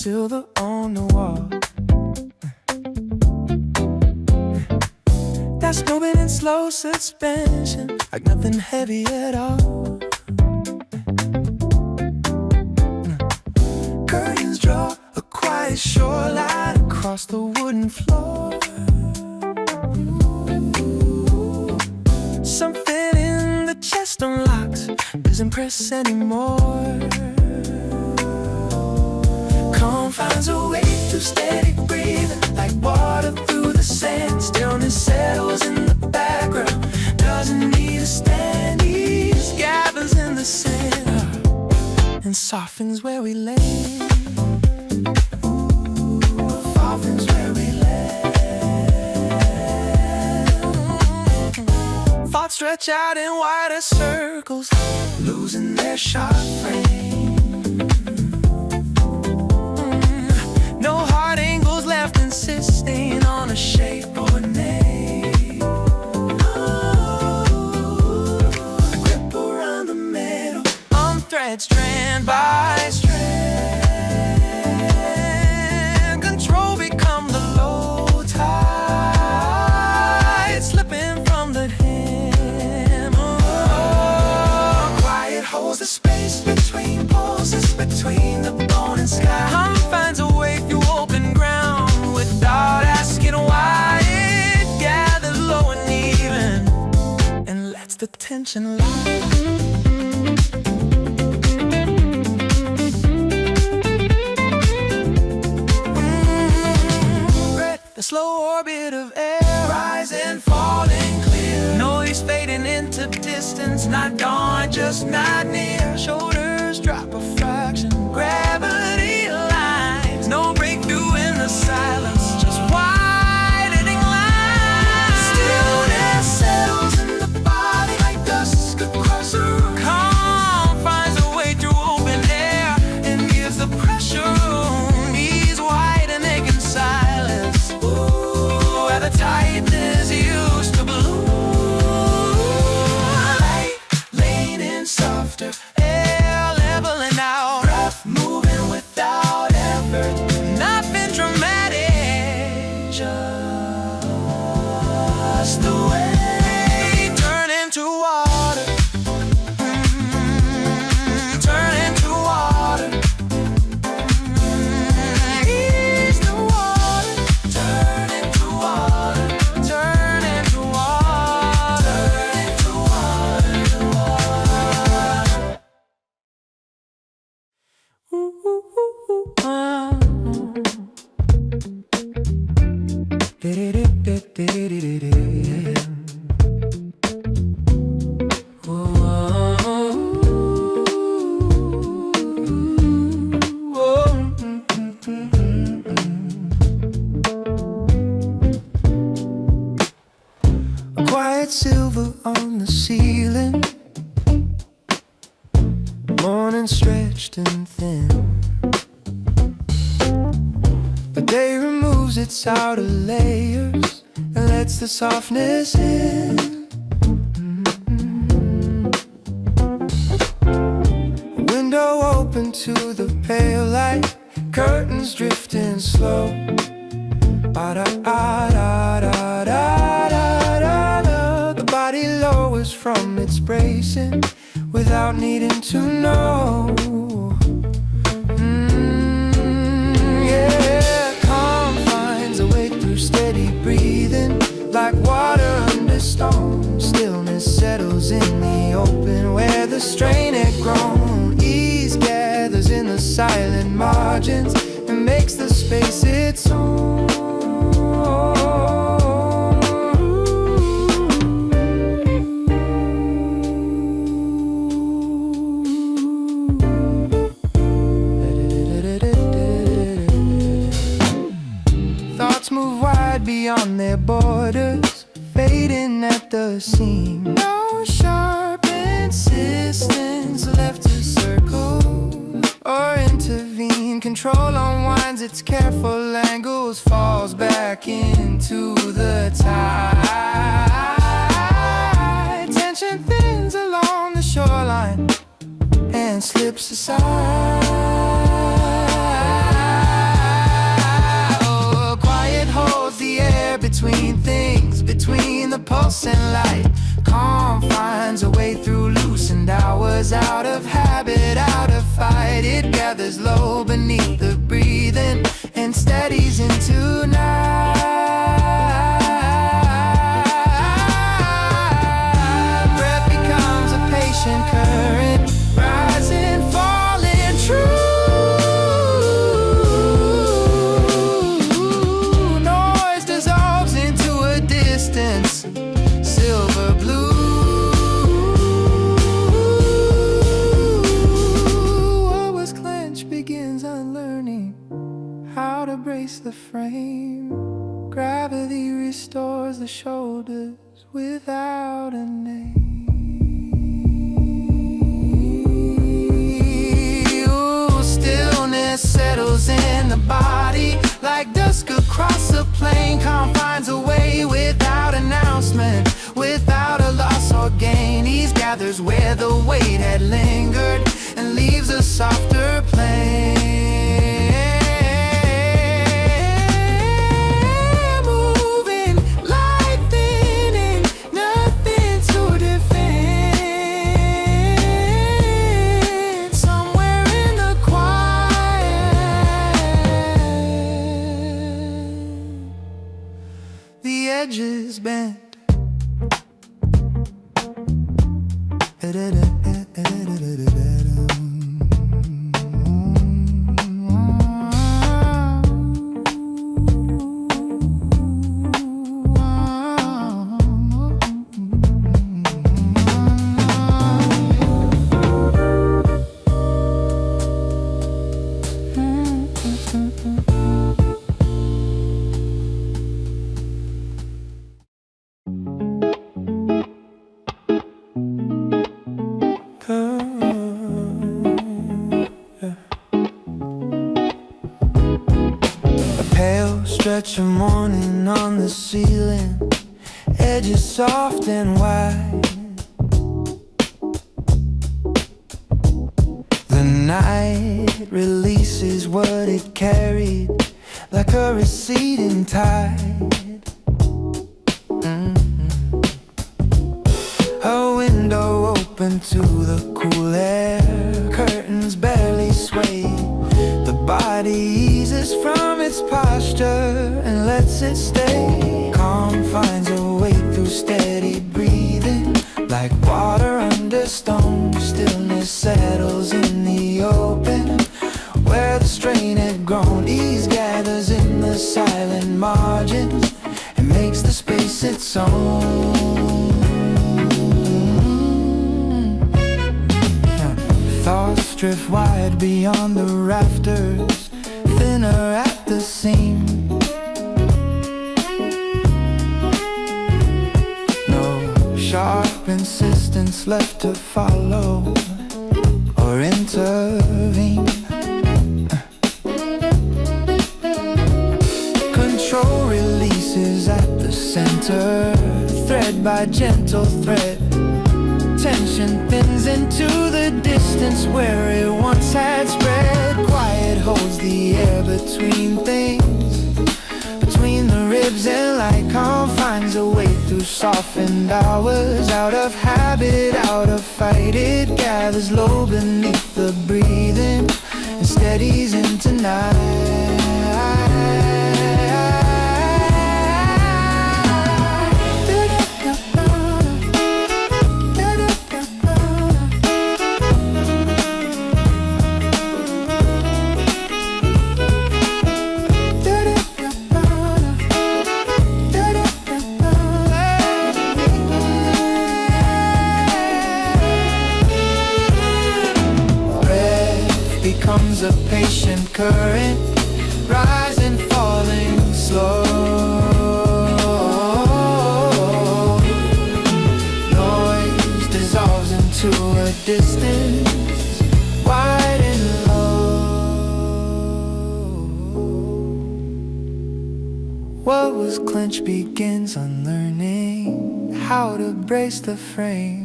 silver on the wall. That's moving in slow suspension, like nothing heavy at all. Curtains draw a quiet shoreline across the wooden floor. Something in the chest unlocks, doesn't press anymore. Calm finds a way through steady breathing, like water through the sand. Stillness settles in the background, doesn't need a stand. Ease gathers in the center and softens where we lay. Softens where we lay. Thoughts stretch out in wider circles, losing their sharp frame. No hard angles left insisting on a shape or name. A grip around the middle, on thread, strand by strand. Control become the low tide, slipping from the hem. Quiet holds the space between pulses, between the bone and sky. Hum finds a way through open ground without asking why. It gathers low and even and lets the tension lie. The slow orbit of air, rising, falling clear. Noise fading into distance, not gone, just not near. Shoulders drop a fraction, gravity lines. No breakthrough in the silence, just widening lines. Stillness settles in the body like dusk across the room. Calm finds a way through open air and gives the pressure room. Knees wide and aching silence, where the tightness used to balloon. Light leaning softer, air leveling out, breath moving without effort. Nothing dramatic, just the way. Turn into water, turn into water. Ease the water, turn into water, turn into water, turn into water. A quiet silver on the ceiling, morning stretched and thin. The day removes its outer layers and lets the softness in. Window open to the pale light, curtains drifting slow. Ba-da-da-da-da-da-da-da. The body lowers from its bracing without needing to know. Yeah, calm finds a way through steady breathing, like water under stone. Stillness settles in the open where the strain had grown. Ease gathers in the silent margins and makes the space its own. Thoughts move wide beyond their borders, fading at the seam. No sharp insistence left to circle or intervene. Control unwinds its careful angles, falls back into the tide. Tension thins along the shoreline and slips aside. between the pulse and light. Calm finds a way through loosened hours, out of habit, out of fight. It gathers low beneath the breathing and steadies into night. Breath becomes a patient current, rising, falling, true. Noise dissolves into a distance, silver blue. What was clenched begins unlearning how to brace the frame. Gravity restores the shoulders without a name. Ooh, stillness settles in the body like dusk across a plain. Calm finds a way without announcement, without a loss or gain. Ease gathers where the weight had lingered and leaves a softer plane. Moving, light thinning, nothing to defend. Somewhere in the quiet, the edges bend. Stretch of morning on the ceiling, edges soft and wide. The night releases what it carried like a receding tide. A window open to the cool air, curtains barely sway. The body eases from its posture and lets it stay. Calm finds a way through steady breathing, like water under stone. Stillness settles in the open, where the strain had grown. Ease gathers in the silent margins and makes the space its own. Thoughts drift wide beyond the rafters, thinner at the seam. No sharp insistence left to follow or intervene. Control releases at the center, thread by gentle thread. Tension thins into the distance where it once had spread. Quiet holds the air between things, between the ribs and light. Calm finds a way through softened hours, out of habit, out of fight. It gathers low beneath the breathing and steadies into night. Becomes a patient current, rising, falling slow. Noise dissolves into a distance, wide and low. What was clenched begins unlearning how to brace the frame.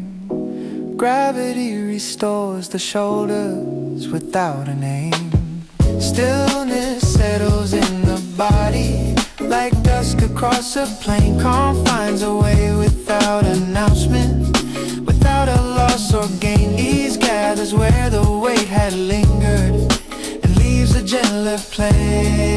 Gravity restores the shoulders without a name. Stillness settles in the body Like dusk across a plain, calm finds a way without announcement. Without a loss or gain, ease gathers where the weight had lingered and leaves a gentler play.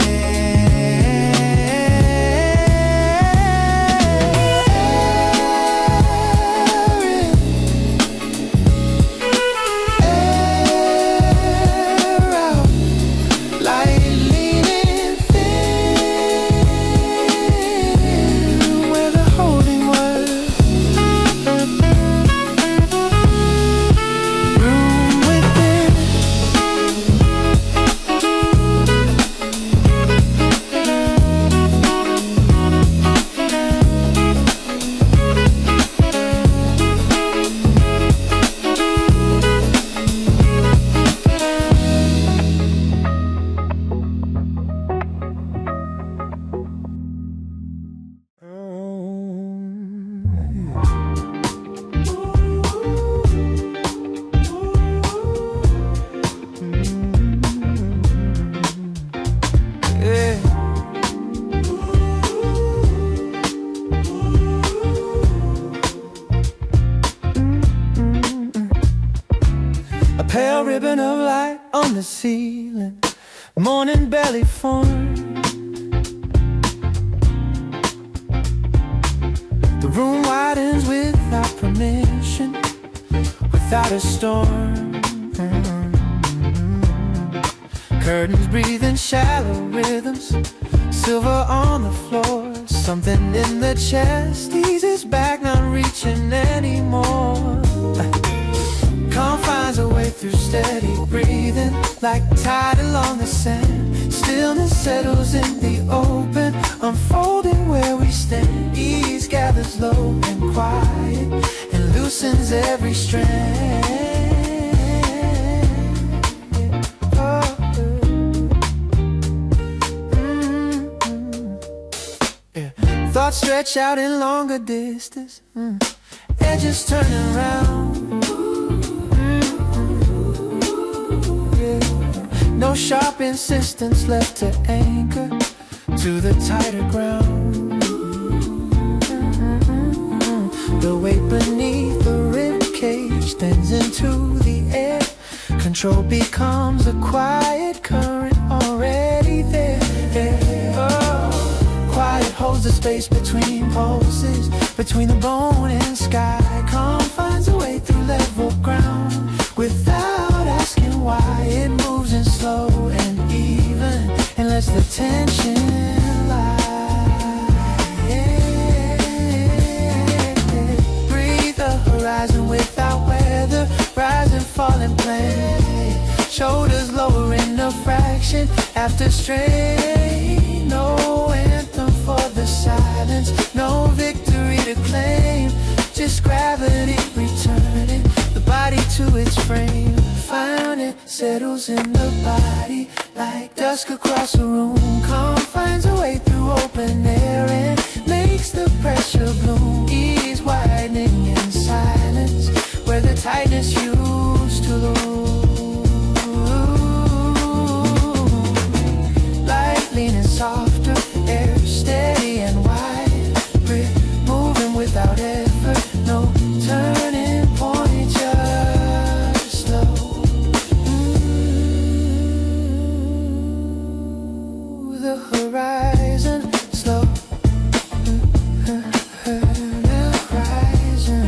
Pale ribbon of light on the ceiling, morning belly form. The room widens without permission, without a storm. Curtains breathing shallow rhythms, silver on the floor. Something in the chest eases back, not reaching anymore. Calm finds a way through steady breathing, like tide along the sand. Stillness settles in the open, unfolding where we stand. Ease gathers low and quiet, and loosens every strand. Thoughts stretch out in longer distance, edges turning round. No sharp insistence left to anchor to the tighter ground. The weight beneath the rib cage thins into the air. Control becomes a quiet current already there. Quiet holds the space between pulses, between the bone and sky. Calm finds a way through level ground without asking why. It moves in slow and even and lets the tension lie. Breathe the horizon without weather, rise and fall and play. Shoulders lowering a fraction after strain. No anthem for the silence, no victory to claim. Just gravity returning the body to its frame. Found it settles in the body like dusk across a room. Calm finds a way through open air and makes the pressure bloom. Ease widening in silence where the tightness used to loom. Light leaning softer, air steady and wide. Breath moving without effort, no turning point, just slow. The horizon slow. The horizon.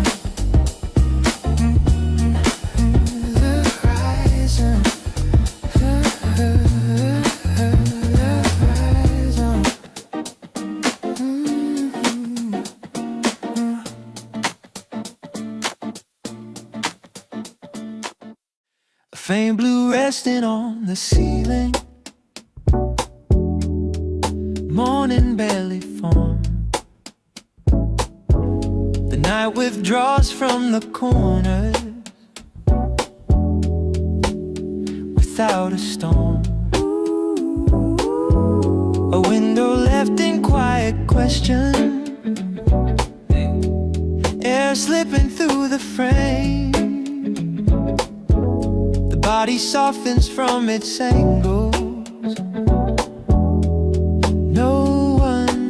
The horizon. The horizon. A faint blue resting on the ceiling, morning barely form. The night withdraws from the corners without a storm. A window left in quiet question, air slipping through the frame. The body softens from its angles. No one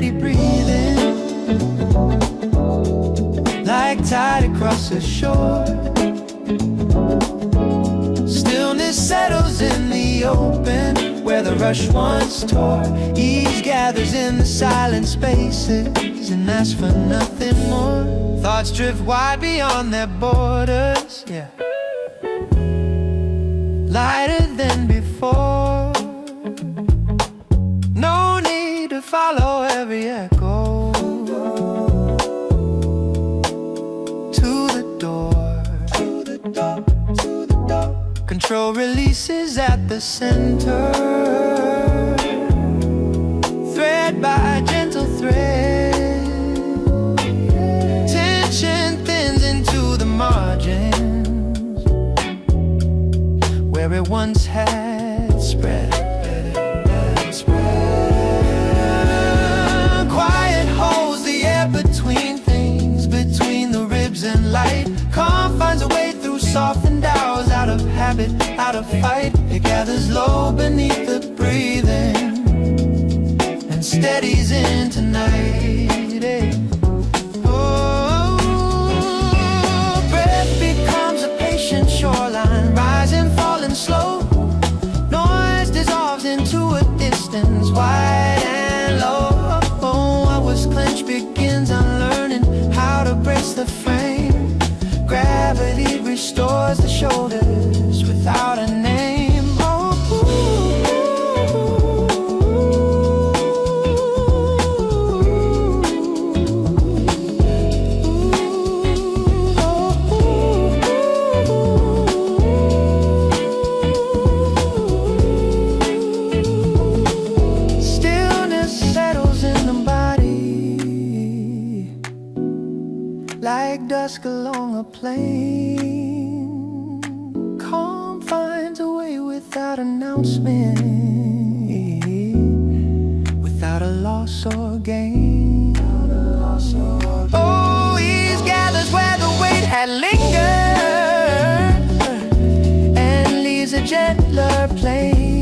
steady breathing, like tide across the shore. Stillness settles in the open, where the rush once tore. Ease gathers in the silent spaces and asks for nothing more. Thoughts drift wide beyond their borders, yeah, lighter than before. No need to follow every echo to the door. Control releases at the center, thread by gentle thread. Tension thins into the margins, where it once had spread. Quiet holds the air between things, between the ribs and light. Calm finds a way through softened hours, out of habit, out of fight. It gathers low beneath the breathing and steadies into night, eh? Oh, breath becomes a patient shoreline, rising, falling slow. Noise dissolves into a distance, wide and low. What was clenched begins unlearning how to brace the frame. Gravity restores the shoulders without a name. Oh, stillness settles in the body, like dusk along a plain. Calm finds a way without announcement, without a loss or gain. Oh, ease gathers where the weight had lingered and leaves a gentler plane.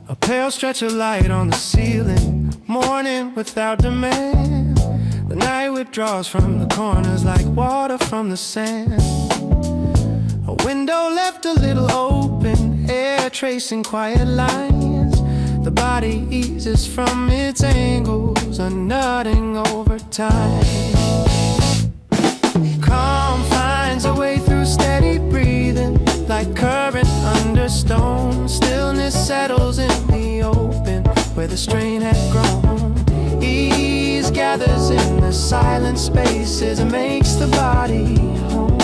A pale stretch of light on the ceiling, morning without demand. The night withdraws from the corners like water from the sand. A window left a little open, air tracing quiet lines. The body eases from its angles, unnutting over time. Calm finds a way through steady breathing, like current under stone. Stillness settles in the open, where the strain had grown. Ease gathers in the silent spaces and makes the body home.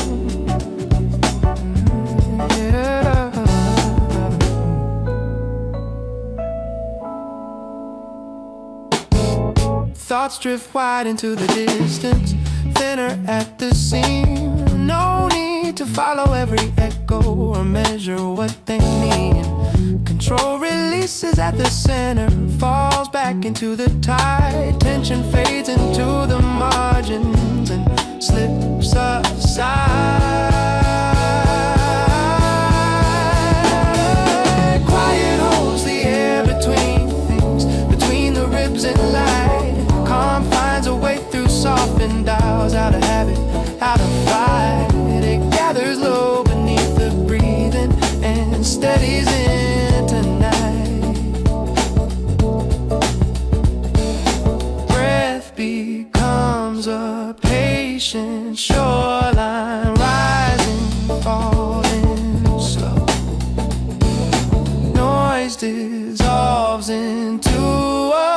Thoughts drift wide into the distance, thinner at the seam. No need to follow every echo or measure what they mean. Control releases at the center, falls back into the tide. Tension fades into the margins and slips aside. Quiet holds the air between things, between the ribs and light. Calm finds a way through softened dials, out of habit, out of fight. It gathers low beneath the breathing and steadies into night. Breath becomes a patient shoreline, rising, falling slow. Noise dissolves into a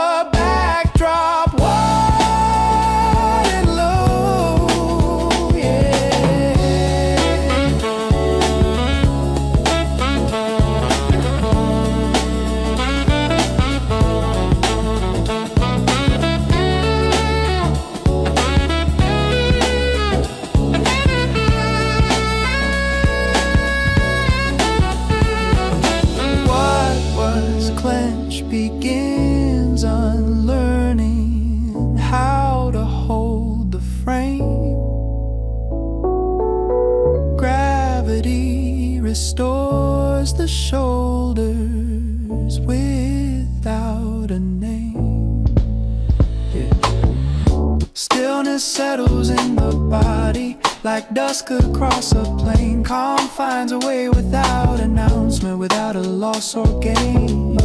Stillness settles in the body like dusk across a plain. Calm finds a way without announcement, without a loss or gain.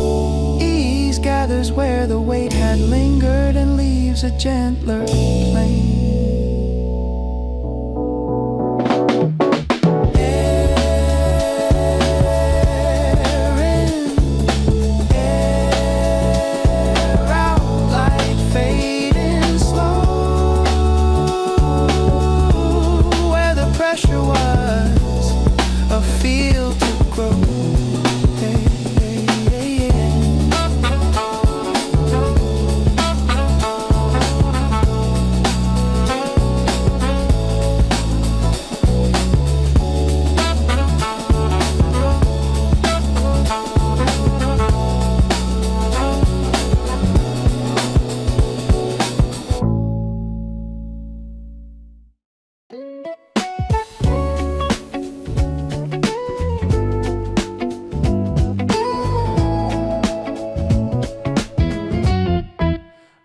Ease gathers where the weight had lingered and leaves a gentler plain.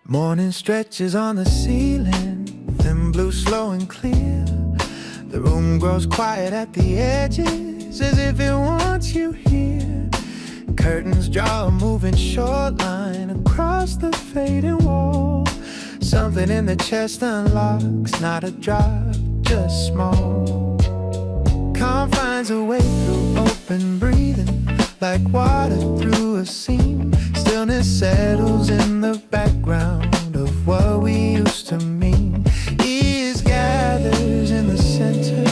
Morning stretches on the ceiling, thin blue, slow and clear. The room grows quiet at the edges, as if it wants you here. Curtains draw a moving short line across the fading wall. Something in the chest unlocks, not a drop, just small. Calm finds a way through open breathing, like water through a seam. Stillness settles in the background of what we used to mean. Ease gathers in the center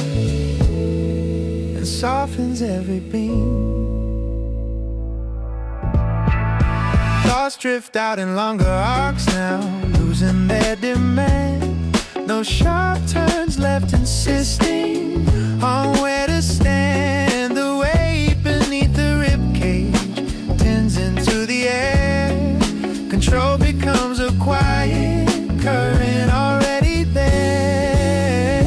and softens every beam. Thoughts drift out in longer arcs now, losing their demand. No sharp turns left, insisting on where to stand. The weight beneath the ribcage tends into the air. Control becomes a quiet current already there.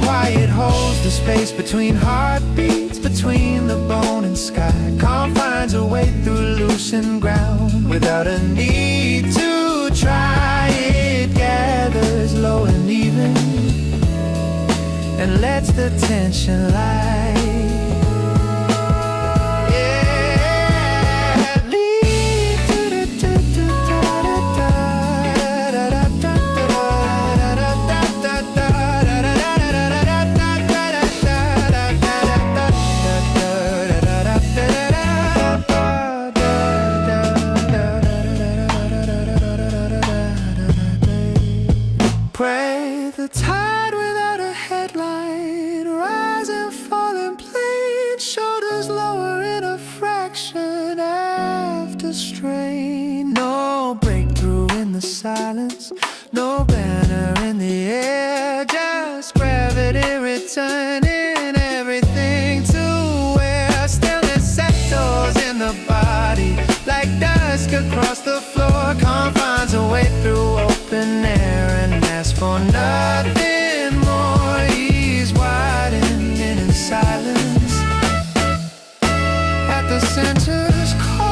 Quiet holds the space between heartbeats, between the bone and sky. Calm finds a way through loosened ground without a need to try. It gathers low and even and lets the tension lie. Pray the tide without a headline, rise and fall in plain, shoulders lower in a fraction after strain. No breakthrough in the silence, no banner in the air, just gravity returning everything to where stillness settles in the body like dusk across the floor. Calm finds a way through open air and asks for nothing more. He's widening in silence at the center's core.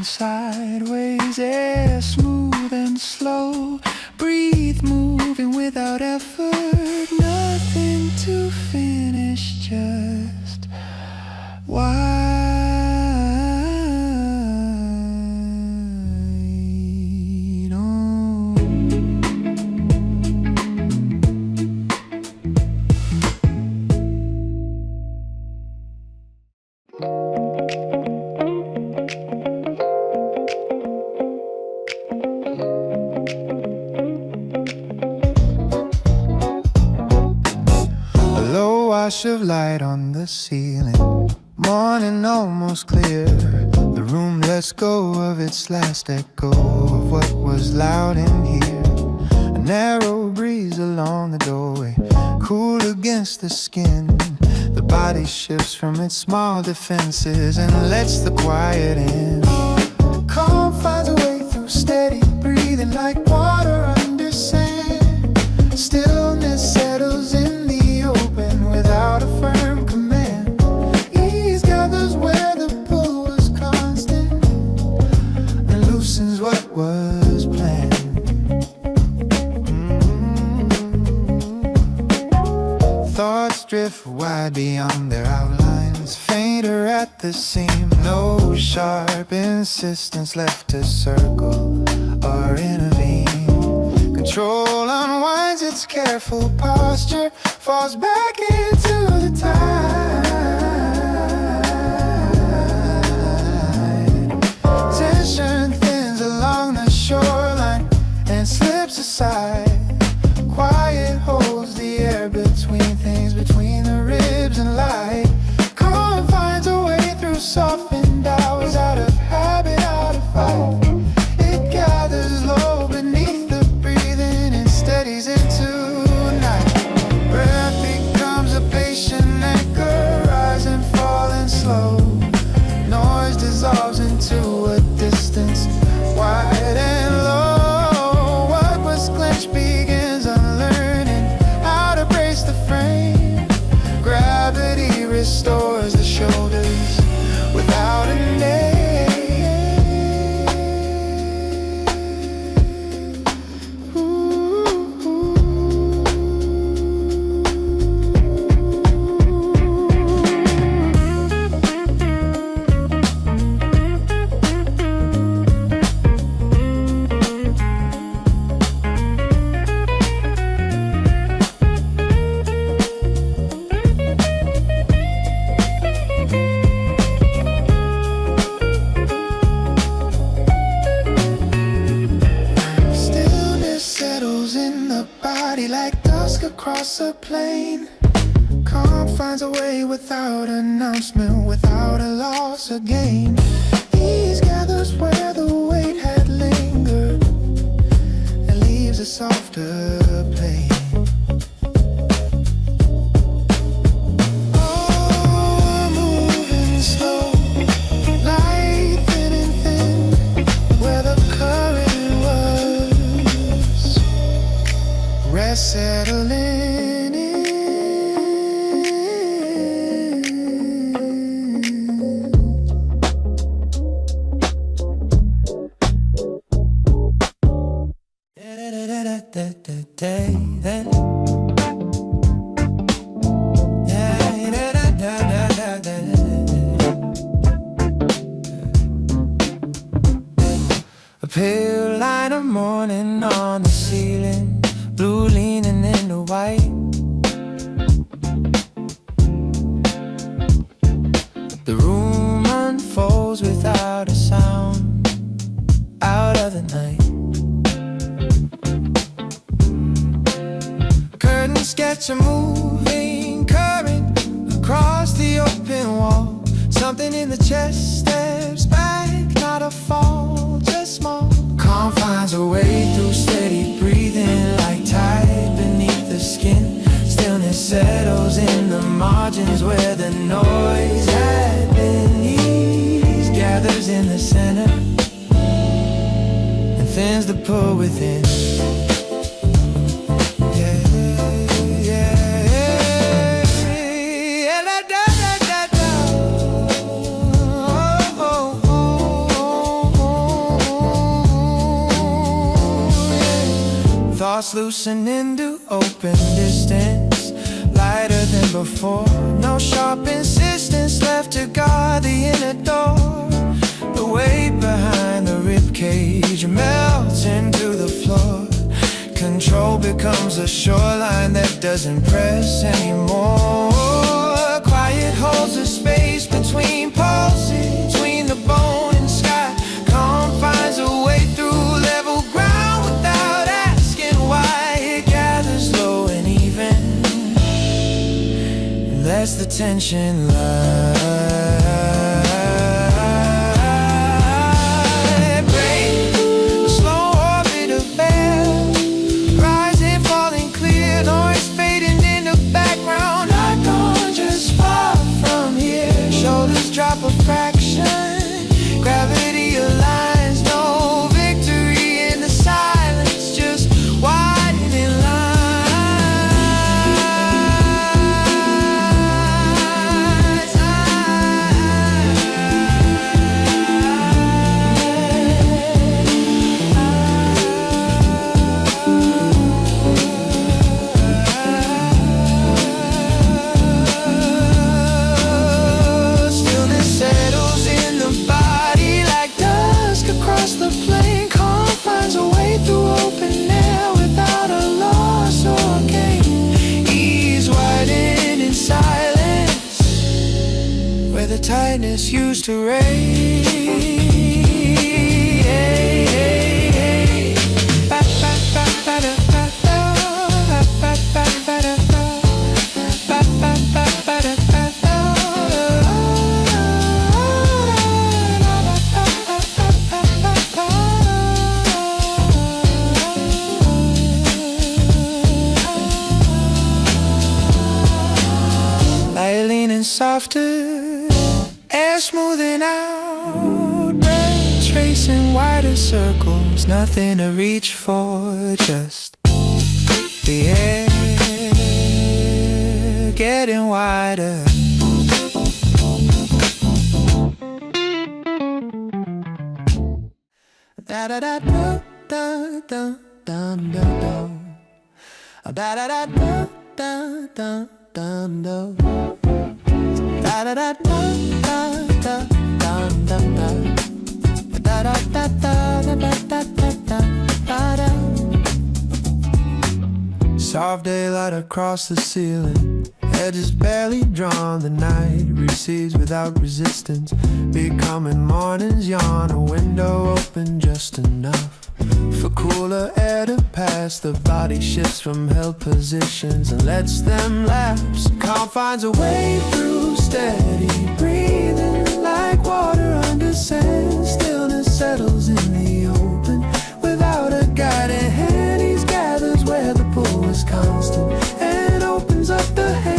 Sideways, air smooth and slow. Breathe, moving without effort. Nothing to finish, just wide on. flash of light on the ceiling. Morning almost clear. The room lets go of its last echo of what was loud in here. A narrow breeze along the doorway, cool against the skin. The body shifts from its small defenses and lets the quiet in. Calm finds a way through steady breathing like water under sand. Stillness settles in the open without a firm command. Ease gathers where the pull was constant and loosens what was planned. Thoughts drift wide beyond their outlines, fainter at the seam. No sharp insistence left to circle or intervene. Control unwinds its careful posture, falls back into the tide. Tension thins along the shoreline and slips aside. Quiet holds the air between things, between the ribs and light. Calm finds a way through softened hours, out of habit, out of fight. It gathers low beneath the breathing and steadies into night. Breath becomes a patient anchor, rising, falling slow. Noise dissolves into a distance, wide and low. What was clenched begins unlearning how to brace the frame. Gravity restores the shoulders without a name. Like dusk across a plain. Calm finds a way without announcement, without a loss or gain. Ease gathers where the weight had lingered and leaves a softer plane. Oh, moving slow, light thin and thin, where the current was. Rest settling in. A pale line of morning on the ceiling, blue leaning into white. The room unfolds without a sound, out of the night. Curtains sketch a moving current across the open wall. Something in the chest steps back, not a fall, just small. Calm finds a way through steady breathing like tide beneath the skin. Stillness settles in the margins where the noise had been. Ease gathers in the center and thins the pull within. Thoughts loosen into open distance, lighter than before. No sharp insistence left to guard the inner door. The weight behind the ribcage melts into the floor. Control becomes a shoreline that doesn't press anymore. Quiet holds a space between pulses, between the bone and sky. Calm finds a way through level ground without asking why. It gathers low and even, attention light. Break a slow orbit of air, rising, falling clear, noise fading in the background. Not gone just far from here. Shoulders drop a fraction, gravity aligns, no victory in the silence, just widening lines. Stillness settles in the body like dusk across the plain. Calm finds a way through open air without a loss or gain. Ease widening in silence where the tightness used to reign. Light leaning softer, air smoothing out, breath tracing wider circles. Nothing to reach for, just the air getting wider. Da da da da da da da da da da da da da da. Dun, dun. Da da da da da da dun, dun, dun. Da da da da da da da da da. Soft daylight across the ceiling, edges barely drawn. The night recedes without resistance, becoming morning's yawn. A window open just enough for cooler air to pass. The body shifts from held positions and lets them lapse. Calm finds a way through, steady breathing like water under sand. Stillness settles in the open without a guiding hand. He gathers where the pull is constant and opens up the hand.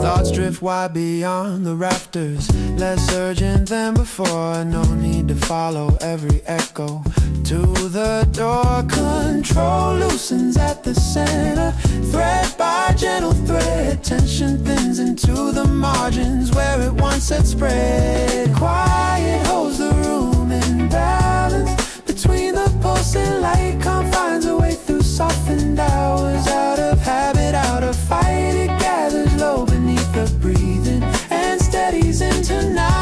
Thoughts drift wide beyond the rafters, less urgent than before. No need to follow every echo to the door. Control loosens at the center, thread by gentle thread. Tension thins into the margins where it once had spread. Quiet holds the room in balance between the pulse and light. Calm finds a way through softened hours. Out of habit, out of fight, it gathers low beneath the breathing and steadies into night.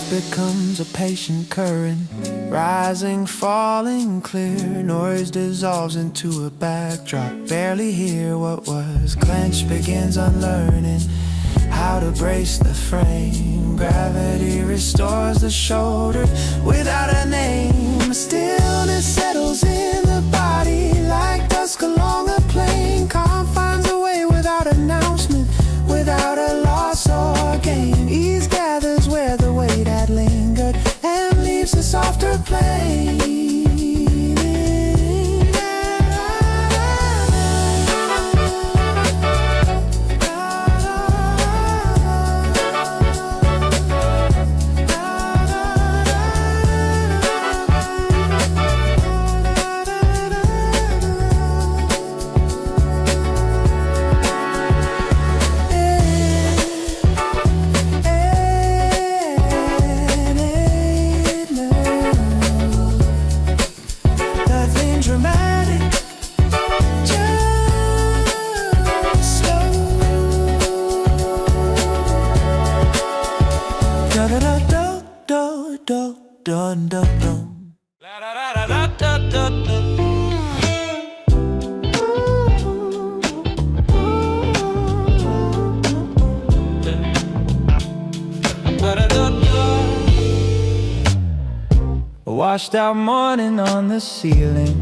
Becomes a patient current, rising, falling clear. Noise dissolves into a backdrop, barely hear what was clenched. Begins unlearning how to brace the frame. Gravity restores the shoulder without a name. Stillness settles in the body like dusk along a plain. Calm finds a way without announcement, without a loss or gain. Ease gathers where the weight had lingered and leaves a softer plane. washed out morning on the ceiling,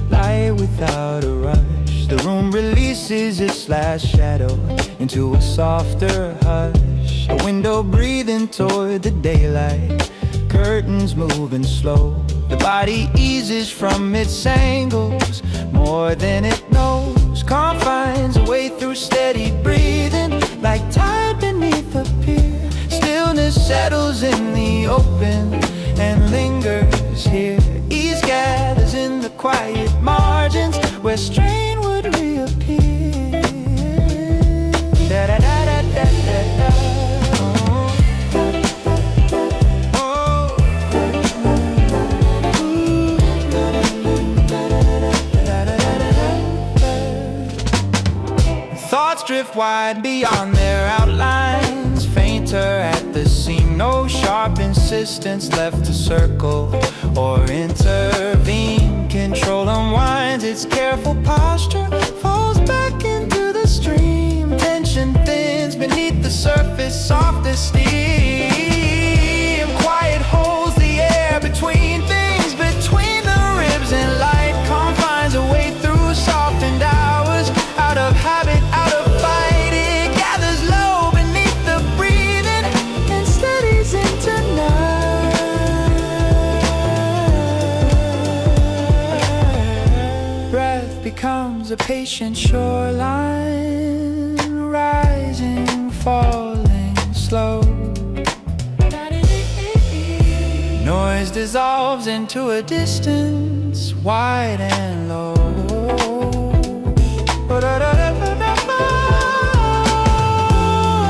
light without a rush. The room releases its last shadow into a softer hush. A window breathing toward the daylight, curtains moving slow. The body eases from its angles more than it knows. Calm finds a way through steady breathing, like tide beneath a pier. Stillness settles in the open and lingers here. Ease gathers in the quiet margins where strain would reappear. Da-da-da-da-da-da-da. Thoughts drift wide beyond their outlines, fainter at the seam. No sharp insistence left to circle or intervene. Control unwinds its careful posture, falls back into the stream. Tension thins beneath the surface, soft as steam. Quiet holds the air between things, between the ribs and light. Calm finds a way through softened hours, out of habit, out of fight. It gathers low beneath the breathing and steadies into night. Breath becomes a patient shoreline, rising, falling slow. Noise dissolves into a distance, wide and low.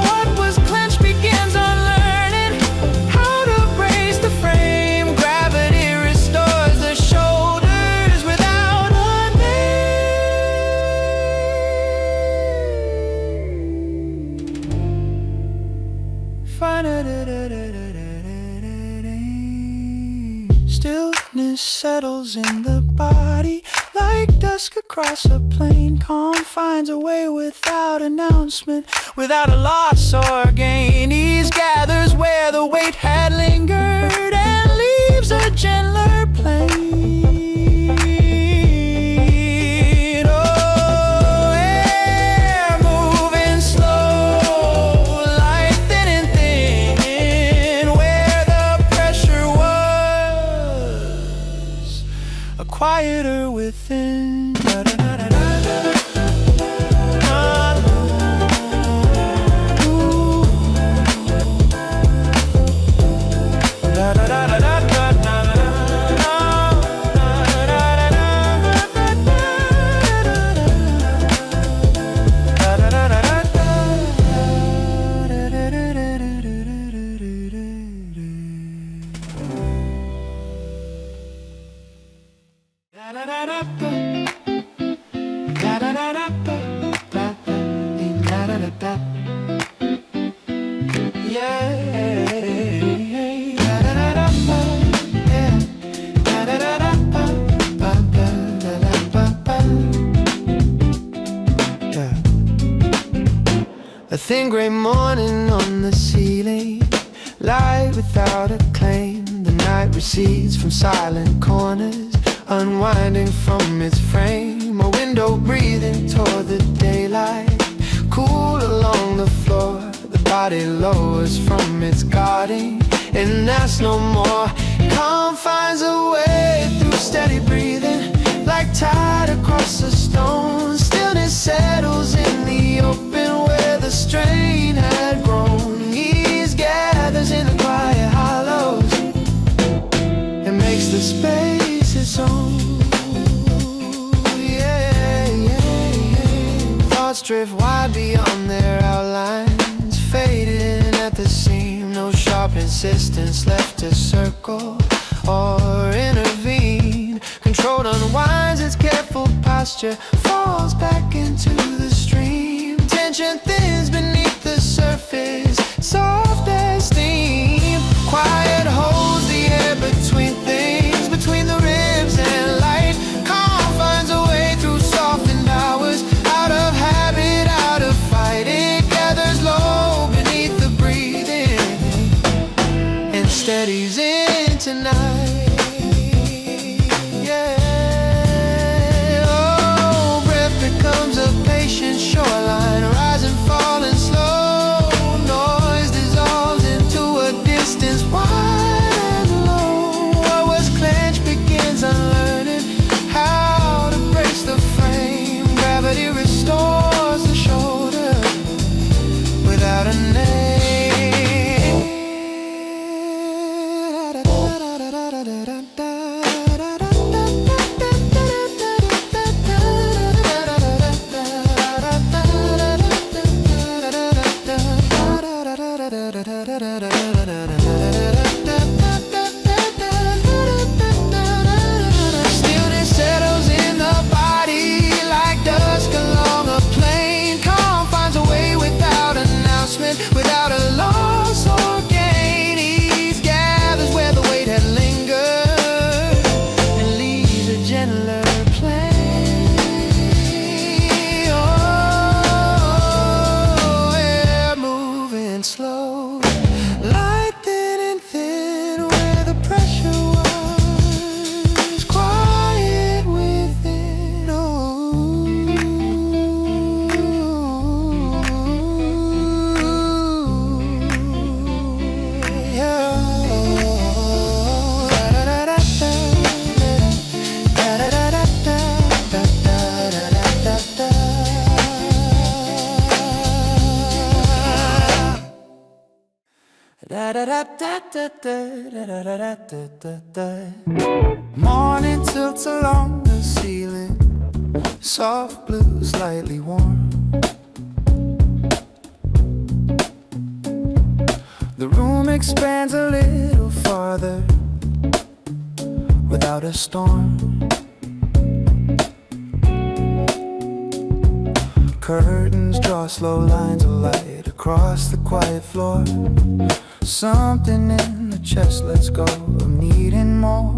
What was clenched begins unlearning how to brace the frame. Gravity restores the shoulders without a name. Stillness settles in the body, like dusk across a plain. Calm finds a way without announcement, without a loss or gain. Ease gathers where the weight had lingered and leaves a gentler plane. Oh, air moving slow, light thin and thin, where the pressure was, a quieter within. A thin gray morning on the ceiling, light without a claim. The night recedes from silent corners, unwinding from its frame. A window breathing toward the daylight, cool along the floor. The body lowers from its guarding and asks no more. Calm finds a way through steady breathing, like tide across a stone. Stillness settles in the open where the strain had grown. Ease gathers in the quiet hollows and makes the space its own. Thoughts drift wide beyond their outlines, fading at the seam. No sharp insistence left to circle or intervene. Controlled unwinds its careful posture, falls back into the stream. Tension thins beneath the surface, soft as steam. Quiet holds the air between things, between the ribs and light. Calm finds a way through softened hours, out of habit, out of fight. It gathers low beneath the breathing and steadies into night. Morning tilts along the ceiling, soft blue, slightly warm. The room expands a little farther without a storm. Curtains draw slow lines of light across the quiet floor. Something in the chest lets go of needing more.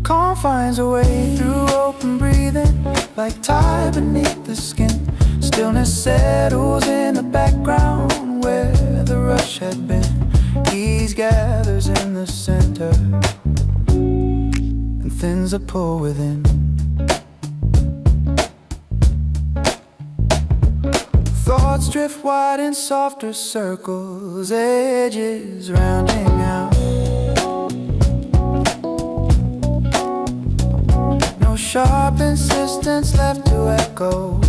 Calm finds a way through open breathing, like tide beneath the skin. Stillness settles in the background where the rush had been. Ease gathers in the center and thins a pull within. Thoughts drift wide in softer circles, edges rounding out. No sharp insistence left to echo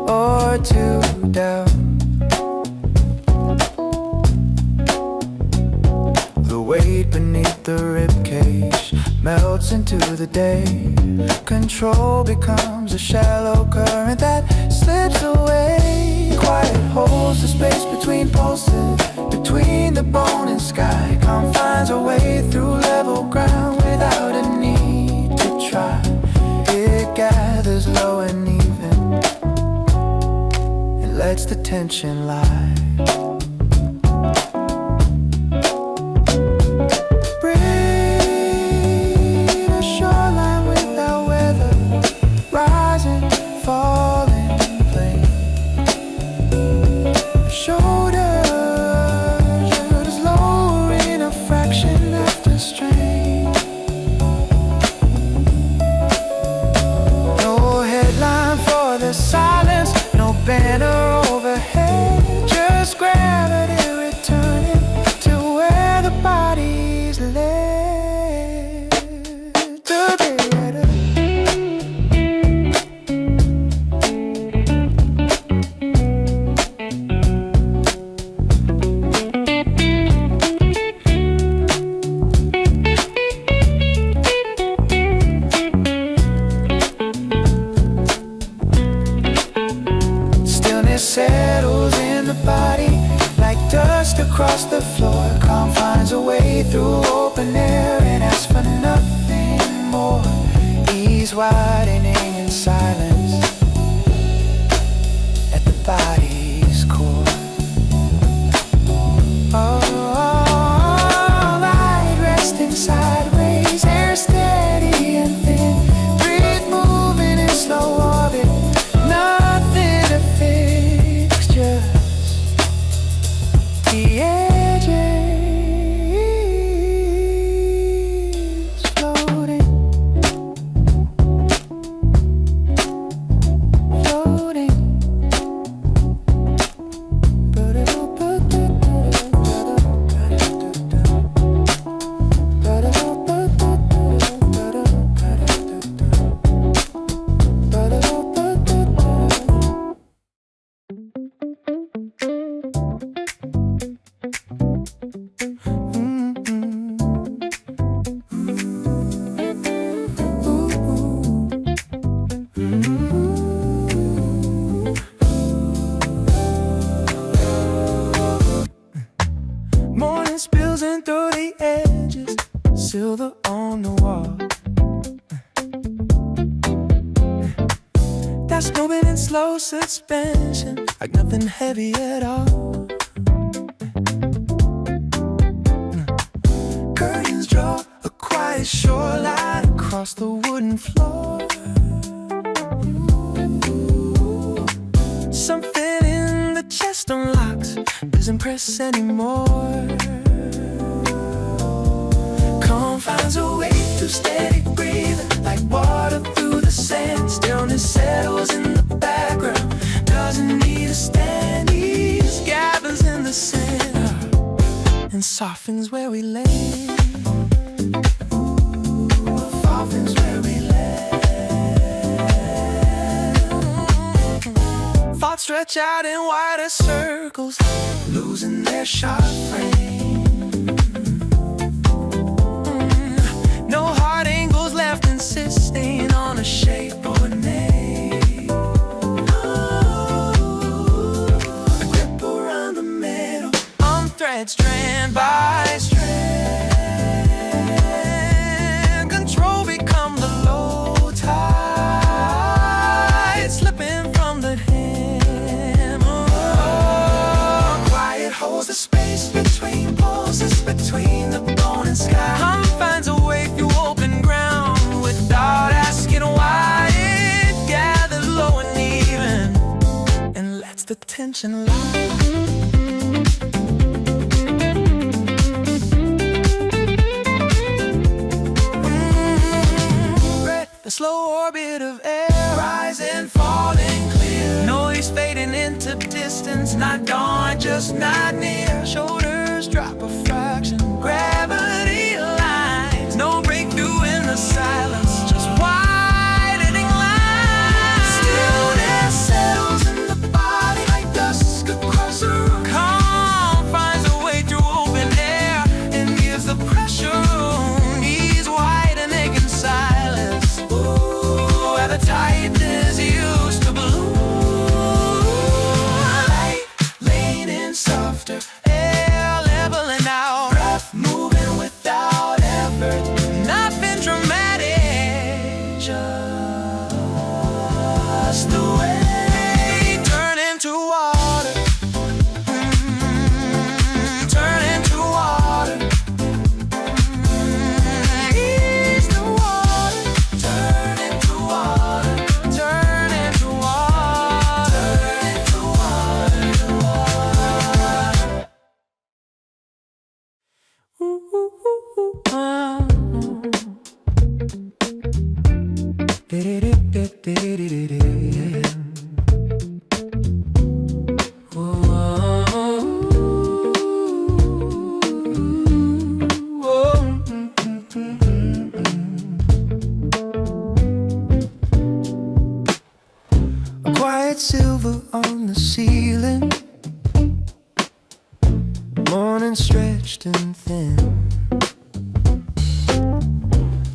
or to doubt. The weight beneath the ribcage melts into the day. Control becomes a shallow current that slips away. Quiet holds the space between pulses, between the bone and sky. Calm finds a way through level ground without a need to try. It gathers low and even and lets the tension lie. Silence, no banner overhead, just gravity returning to where the body's led together. Settles in the body like dust across the floor. Calm finds a way through open air and asks for nothing more. Ease widening in silence at the body's core. Oh, light resting sideways, air steady and thin. Breathe moving in slow orbit, nothing to fix. The edges floating, floating. Morning spills in through the edges, silver on the wall. That's moving in slow suspension, like nothing heavy at all. Curtains draw a quiet shoreline across the wooden floor. Something in the chest unlocks, doesn't press anymore. Calm finds a way through steady breathing, like water through the sand. Stillness settles in the background, doesn't need a stand. Ease gathers in the center and softens where we lay. Softens where we lay. Thoughts stretch out in wider circles, losing their sharp frame. No hard angles left insisting on a shape or a name. A grip around the middle, on thread, strand by strand. Control become the low tide, slipping from the hammer. Quiet holds the space between pulses, between the bone and sky. Hum finds a way through open ground without asking why. It gathers low and even and lets the tension lie. The slow orbit of air, rising, falling clear. Noise fading into distance, not gone, just not near. Shoulders drop a fraction, gravity aligns. No breakthrough in the silence, just widening lines. Stillness settles in the body like dusk across the room. Calm finds a way through open air and gives the pressure room. Knees wide and aching silence, where the tightness used to balloon. Light leaning softer, air leveling out, breath moving without effort. Nothing dramatic, just the way. Turn into water, turn into water. Ease the water, turn into water, turn into water, turn into water. A quiet silver on the ceiling, morning stretched and thin.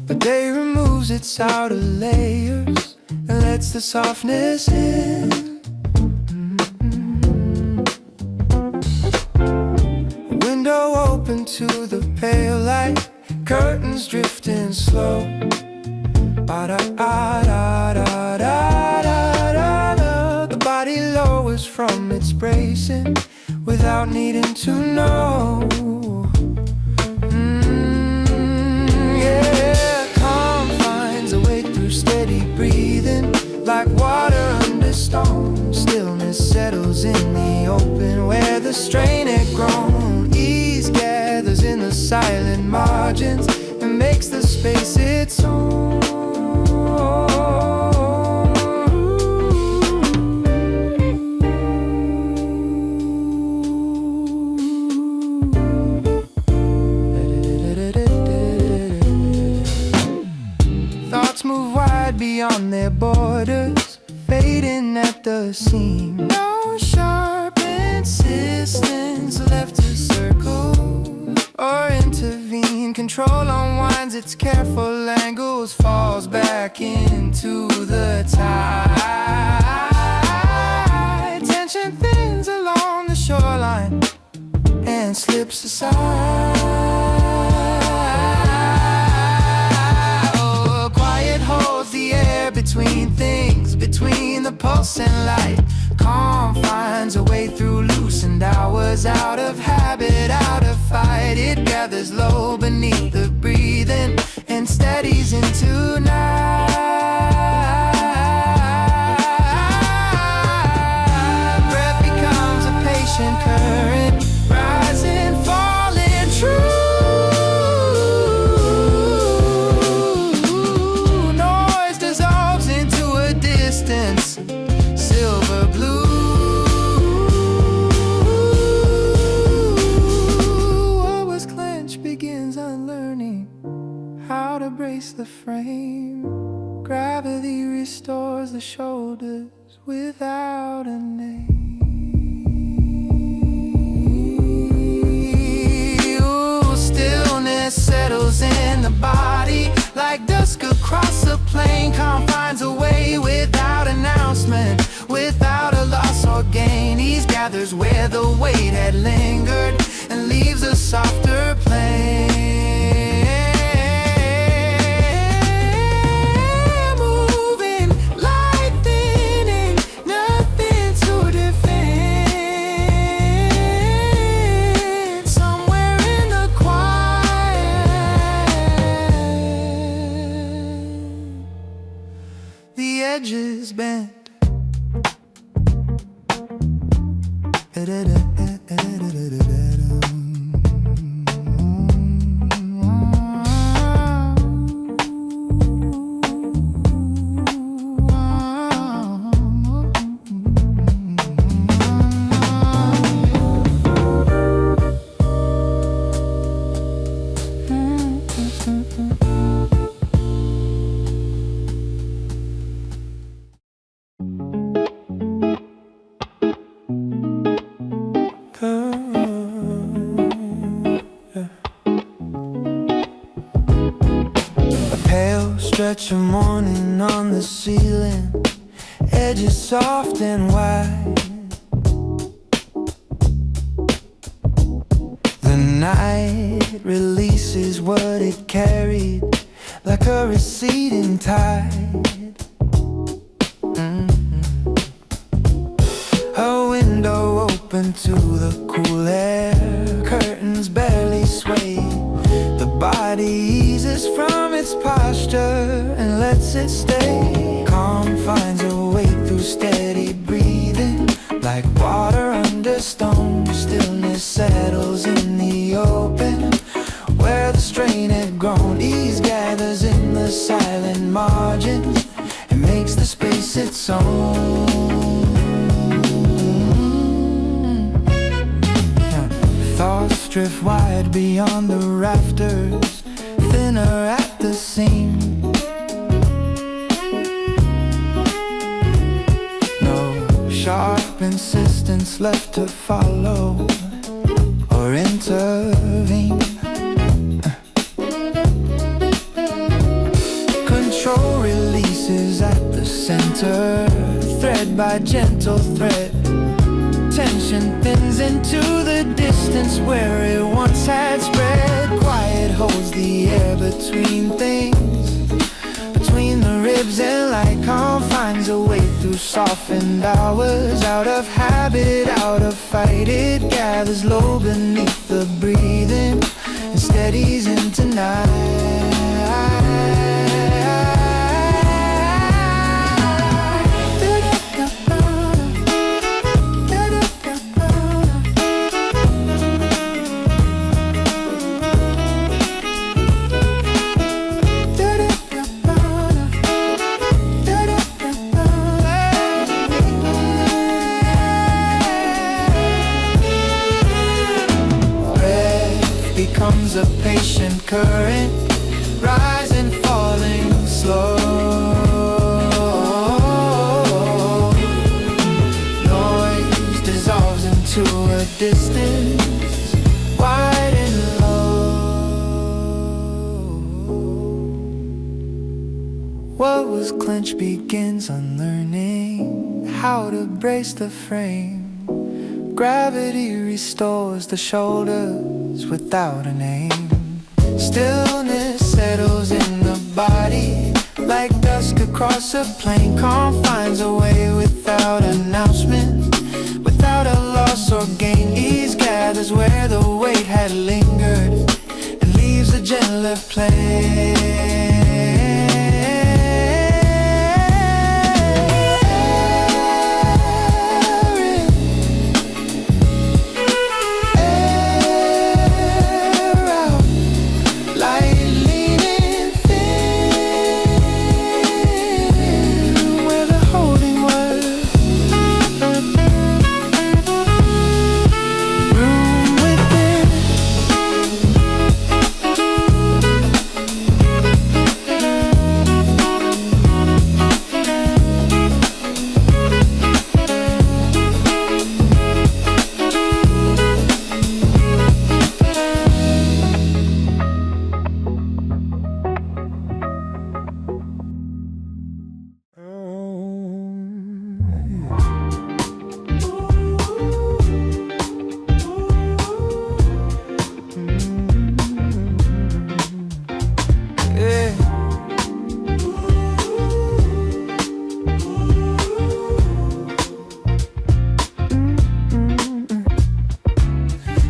The day removes its outer layers and lets the softness in. Window open to the pale light, curtains drifting slow. Ba-da-da-da-da-da-da-da. The body lowers from its bracing without needing to know. Yeah, calm finds a way through steady breathing, like water under stone. Stillness settles in the open where the strain had grown. Ease gathers in the silent margins and makes the space its own. Thoughts move wide beyond their borders, fading at the seam. No sharp insistence left to circle or intervene. Control unwinds its careful angles, falls back into the tide. Tension thins along the shoreline and slips aside. Between things, between the pulse and light, calm finds a way through loosened hours, out of habit, out of fight. It gathers low beneath the breathing and steadies into night. Breath becomes a patient current, rising, falling, true. Silver blue. What was clenched begins unlearning how to brace the frame. Gravity restores the shoulders without a name. Ooh, stillness set settles in the body. Like dusk across a plain, calm finds a way without announcement, without a loss or gain. Ease gathers where the weight had lingered and leaves a softer plane. Moving, light thinning, nothing to defend. Somewhere in the quiet, the edges bend. Stretch of morning on the ceiling, edges soft and wide. The night releases what it carried, like a receding tide. A window open to the cool air, curtains barely sway. The body eases from its posture and lets it stay. Calm finds a way through steady breathing, like water under stone. Stillness settles in the open, where the strain had grown. Ease gathers in the silent margins and makes the space its own. Thoughts drift wide beyond the rafters, thinner at the seam. No sharp insistence left to follow or intervene. Control releases at the center, thread by gentle thread. Tension thins into the distance where it once had spread. Quiet holds the air between things, between the ribs, and light calm finds a way through softened hours. Out of habit, out of fight, it gathers low beneath the breathing and steadies into night. Becomes a patient current, rising, falling slow. Noise dissolves into a distance, wide and low. What was clenched begins unlearning how to brace the frame. Gravity restores the shoulders without a name. Stillness settles in the body, like dusk across a plain. Calm finds a way without announcement, without a loss or gain. Ease gathers where the weight had lingered and leaves a gentler play. Holding Yeah.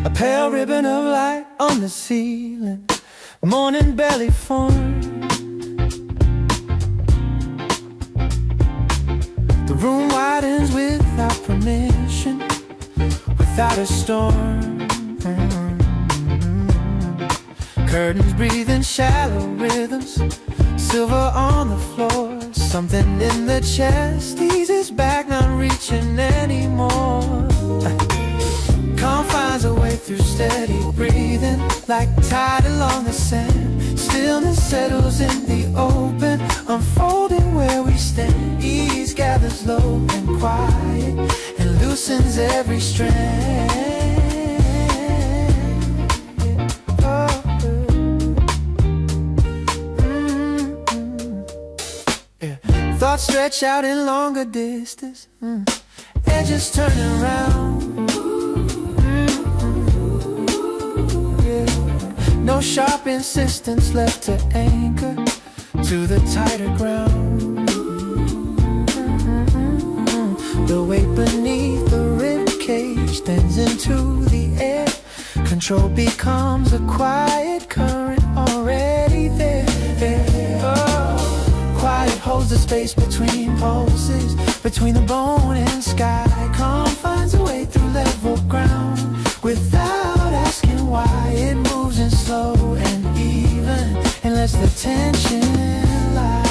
A pale ribbon of light on the ceiling, morning belly form. The room widens without permission, without a storm. Curtains breathing shallow rhythms, silver on the floor. Something in the chest eases back, not reaching anymore. Calm finds a way through steady breathing, like tide along the sand. Stillness settles in the open, unfolding where we stand. Ease gathers low and quiet, and loosens every strand. Thoughts stretch out in longer distance, edges turning round. No sharp insistence left to anchor to the tighter ground. The weight beneath the rib cage thins into the air. Control becomes a quiet current already there. Quiet holds the space between pulses, between the bone and sky. Calm finds a way through level ground, without asking why. It moves in slow and even, and lets the tension lie.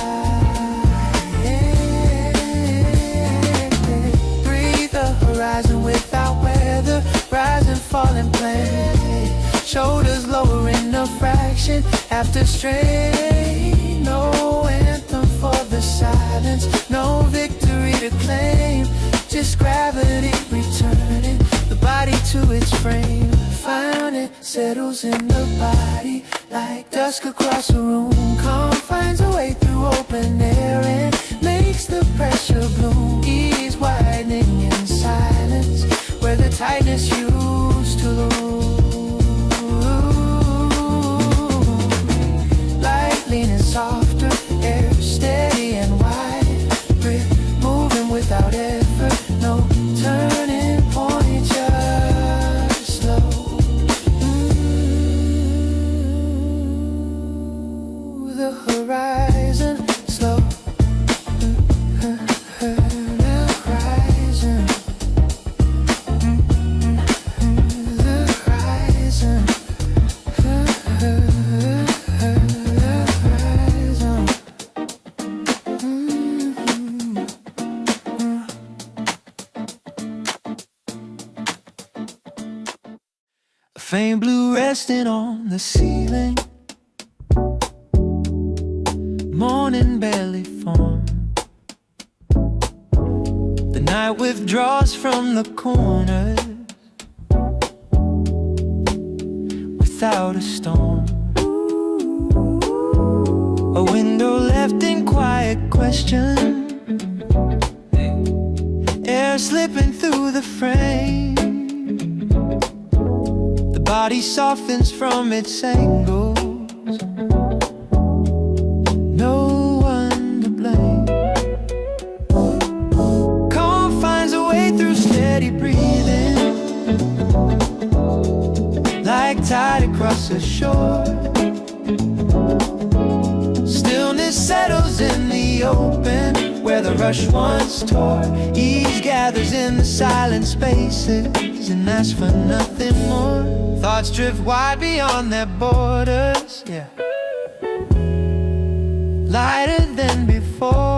Breathe the horizon without weather, rise and fall and play. Shoulders lowering a fraction after strain. No anthem for the silence, no victory to claim, just gravity returning the body to its frame. Find it settles in the body like dusk across a room. Calm finds a way through open air and makes the pressure bloom. Ease widening in silence where the tightness used to lose. Light leaning softer, air steady and wide. Breath moving without effort, no turning point, just slow. The horizon slow. The horizon. The horizon. Faint blue resting on the ceiling, morning belly form. The night withdraws from the corners, without a storm. A window left in quiet question, air slipping through the frame. Body softens from its angles, no one to blame. Calm finds a way through steady breathing, like tide across the shore. Stillness settles in the open where the rush once tore. Ease gathers in the silent spaces and asks for nothing more. Thoughts drift wide beyond their borders, yeah. Lighter than before.